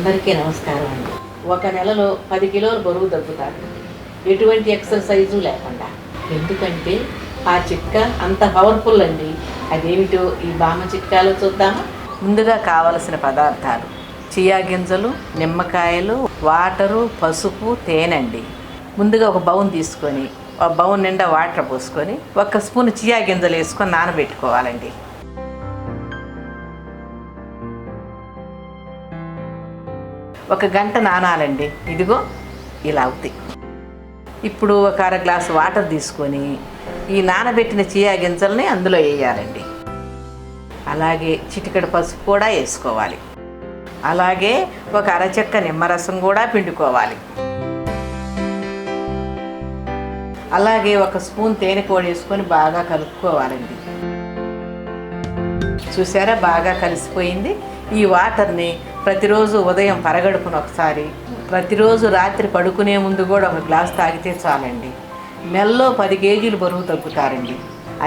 అందరికీ నమస్కారం అండి. ఒక నెలలో 10 కిలోలు బరువు తగ్గుతారు, ఎటువంటి ఎక్సర్సైజు లేకుండా. ఎందుకంటే ఆ చిట్కా అంత పవర్ఫుల్ అండి. అదేమిటో ఈ బామ్మ చిట్కాలో చూద్దామా. ముందుగా కావలసిన పదార్థాలు: చియా గింజలు, నిమ్మకాయలు, వాటరు, పసుపు, తేనె అండి. ముందుగా ఒక బౌన్ తీసుకొని ఒక బౌన్ నిండా వాటర్ పోసుకొని 1 స్పూన్ చియా గింజలు వేసుకొని నానబెట్టుకోవాలండి. ఒక గంట నానాలండి. ఇదిగో ఇలా అవుతాయి. ఇప్పుడు ఒక అర గ్లాసు వాటర్ తీసుకొని ఈ నానబెట్టిన చియా గింజల్ని అందులో వేయాలండి. అలాగే చిటికెడు పసుపు కూడా వేసుకోవాలి. అలాగే ఒక అరచెక్క నిమ్మరసం కూడా పిండుకోవాలి. అలాగే 1 స్పూన్ తేనె కూడా వేసుకొని బాగా కలుపుకోవాలండి. చూసారా, బాగా కలిసిపోయింది. ఈ వాటర్ని ప్రతిరోజు ఉదయం పరగడుపున ఒకసారి, ప్రతిరోజు రాత్రి పడుకునే ముందు కూడా ఒక గ్లాస్ తాగితే చాలండి. నెలలో 10 కేజీలు బరువు తగ్గుతారండి.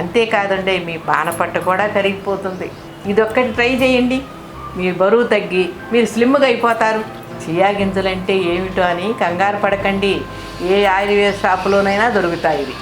అంతేకాదండి, మీ పానపట్ట కూడా కరిగిపోతుంది. ఇదొక్కటి ట్రై చేయండి, మీ బరువు తగ్గి మీరు స్లిమ్గా అయిపోతారు. చియా గింజలంటే ఏమిటో అని కంగారు పడకండి. ఏ ఆయుర్వేద షాపులోనైనా దొరుకుతాయి ఇవి.